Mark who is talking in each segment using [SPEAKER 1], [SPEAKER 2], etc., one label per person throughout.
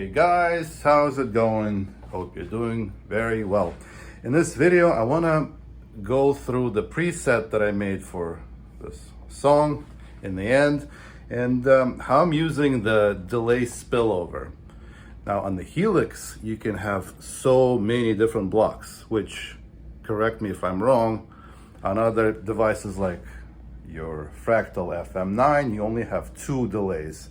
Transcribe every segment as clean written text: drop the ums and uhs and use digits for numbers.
[SPEAKER 1] Hey guys, how's it going? Hope you're doing very well. In this video, I want to go through the preset that I made for this song in the end and how I'm using the delay spillover. Now on the Helix, you can have so many different blocks, which, correct me if I'm wrong, on other devices like your Fractal FM9, you only have 2 delays.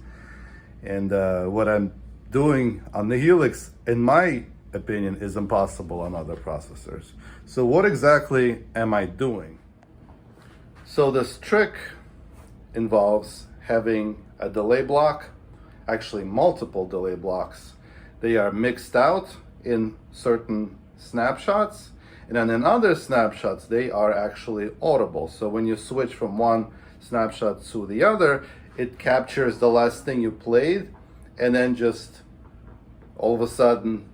[SPEAKER 1] And what I'm doing on the Helix, in my opinion, is impossible on other processors. So what exactly am I doing? So this trick involves having a delay block, actually multiple delay blocks. They are mixed out in certain snapshots, and then in other snapshots, they are actually audible. So when you switch from one snapshot to the other, it captures the last thing you played and then just all of a sudden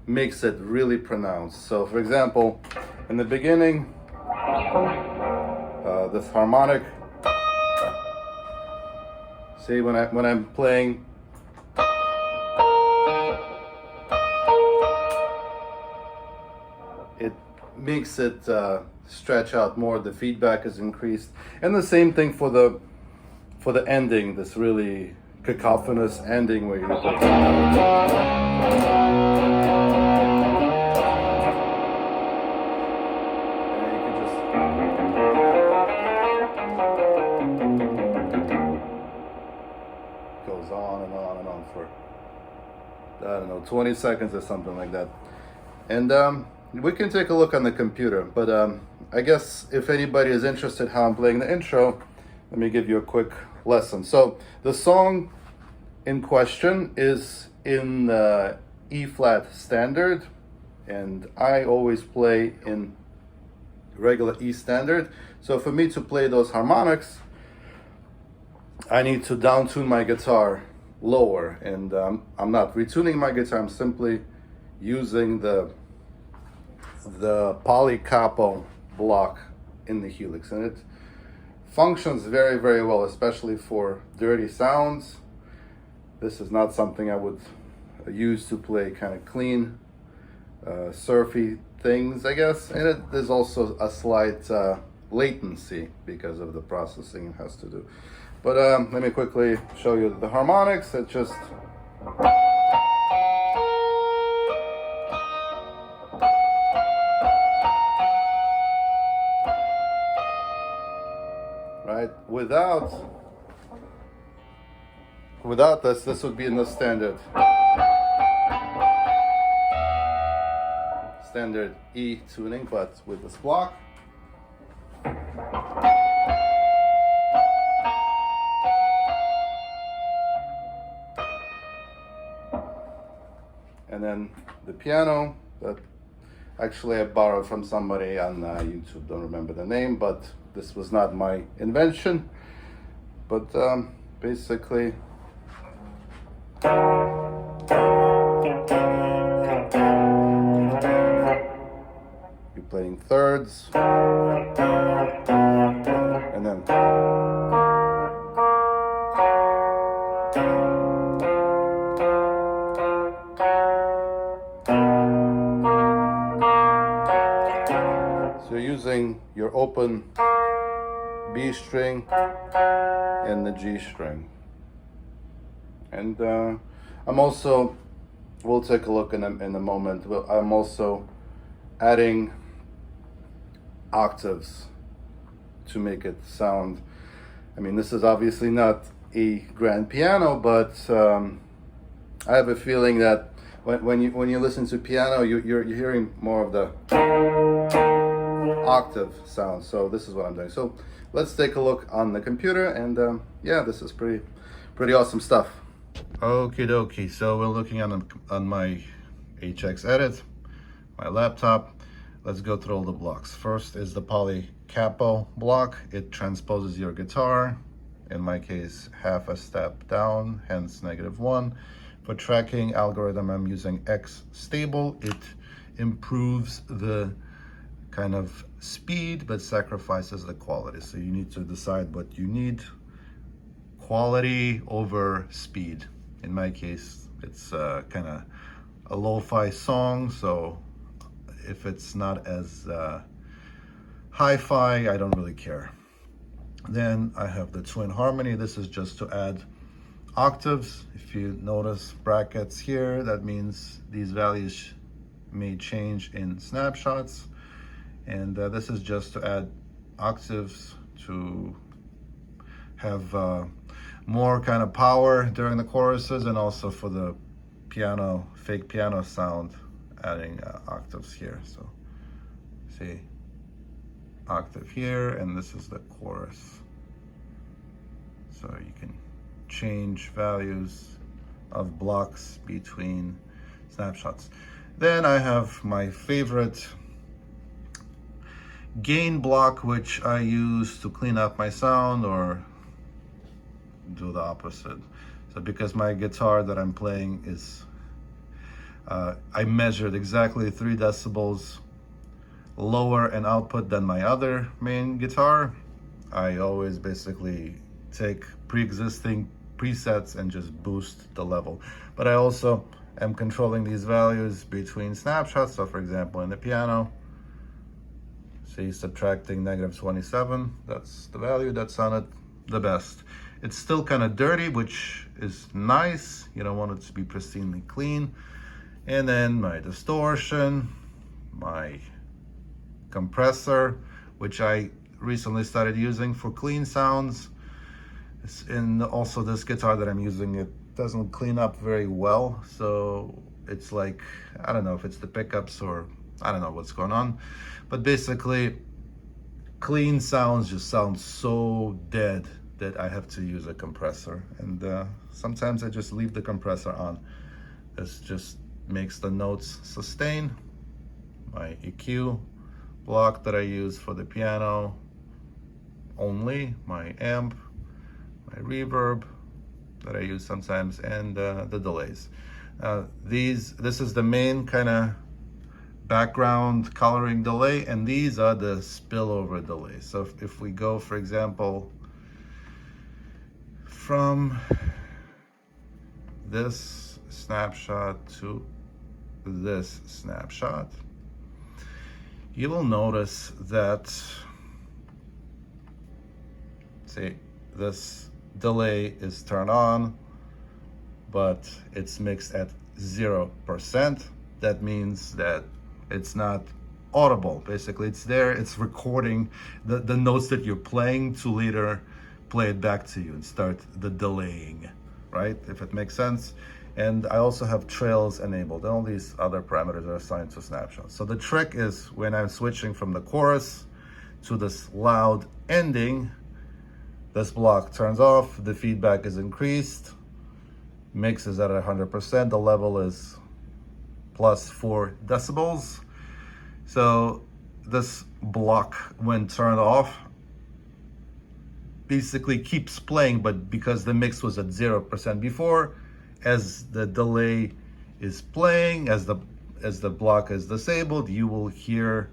[SPEAKER 1] makes it really pronounced. So for example, in the beginning, this harmonic, see when I'm playing, it makes it stretch out more, the feedback is increased. And the same thing for the ending, this really cacophonous ending where you goes on and on and on for, I don't know, 20 seconds or something like that. And we can take a look on the computer, but I guess if anybody is interested how I'm playing the intro, let me give you a quick lesson. So the song in question is in E flat standard, and I always play in regular E standard. So for me to play those harmonics, I need to down tune my guitar lower, and I'm not retuning my guitar, I'm simply using the poly capo block in the Helix, and it functions very, very well, especially for dirty sounds. This is not something I would use to play kind of clean, surfy things, I guess. And there's also a slight latency because of the processing it has to do. But let me quickly show you the harmonics. It just right, without this would be in the standard E tuning, but with this block, and then the piano that actually I borrowed from somebody on YouTube, don't remember the name, but this was not my invention. But basically, you're playing thirds, and then so you're using your open B string and the G string. And I'm also, we'll take a look in a moment, I'm also adding octaves to make it sound, I mean, this is obviously not a grand piano, but I have a feeling that when you listen to piano, you're hearing more of the octave sound. So this is what I'm doing. So let's take a look on the computer, and yeah, this is pretty awesome stuff. Okie dokie, so we're looking on my HX Edit, my laptop. Let's go through all the blocks. First is the poly capo block. It transposes your guitar, in my case half a step down, hence -1. For tracking algorithm, I'm using X stable. It improves the kind of speed but sacrifices the quality, so you need to decide what you need, quality over speed. In my case, It's kind of a lo-fi song, so if it's not as hi-fi, I don't really care. Then I have the twin harmony. This is just to add octaves. If you notice brackets here, that means these values may change in snapshots. And this is just to add octaves to have more kind of power during the choruses, and also for the piano, fake piano sound, adding octaves here. So see, octave here, and this is the chorus. So you can change values of blocks between snapshots. Then I have my favorite gain block, which I use to clean up my sound or do the opposite. So because my guitar that I'm playing is, I measured exactly 3 decibels lower in output than my other main guitar, I always basically take pre-existing presets and just boost the level. But I also am controlling these values between snapshots. So for example, in the piano, see, subtracting -27, that's the value that sounded the best. It's still kind of dirty, which is nice. You don't want it to be pristinely clean. And then my distortion, my compressor, which I recently started using for clean sounds. And also this guitar that I'm using, it doesn't clean up very well. So it's like, I don't know if it's the pickups or I don't know what's going on. But basically, clean sounds just sound so dead that I have to use a compressor. And sometimes I just leave the compressor on. This just makes the notes sustain. My EQ block that I use for the piano only, my amp, my reverb that I use sometimes, and the delays. This is the main kind of background coloring delay, and these are the spillover delays. So if we go, for example, from this snapshot to this snapshot, you will notice that, see, this delay is turned on, but it's mixed at 0%. That means that it's not audible. Basically, it's there, it's recording the notes that you're playing to later play it back to you and start the delaying, right? If it makes sense. And I also have trails enabled, and all these other parameters are assigned to snapshots. So the trick is when I'm switching from the chorus to this loud ending, this block turns off, the feedback is increased, mix is at 100%, the level is +4 decibels. So this block, when turned off, basically keeps playing, but because the mix was at 0% before, as the delay is playing, as the block is disabled, you will hear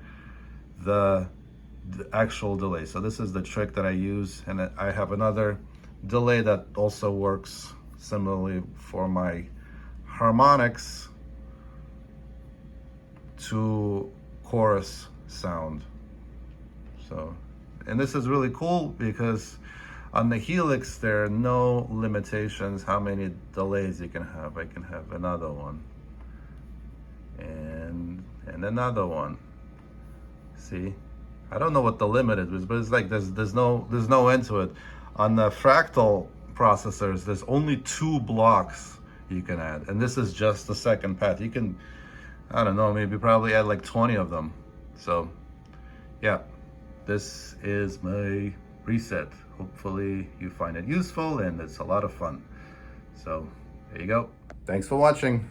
[SPEAKER 1] the actual delay. So this is the trick that I use, and I have another delay that also works similarly for my harmonics to chorus sound. So, and this is really cool because on the Helix, there are no limitations how many delays you can have. I can have another one and another one. See, I don't know what the limit is, but it's like there's no end to it. On the fractal processors, there's only 2 blocks you can add, and this is just the second path. You can, I don't know, maybe probably add like 20 of them. So yeah, this is my reset. Hopefully you find it useful, and it's a lot of fun. So there you go. Thanks for watching.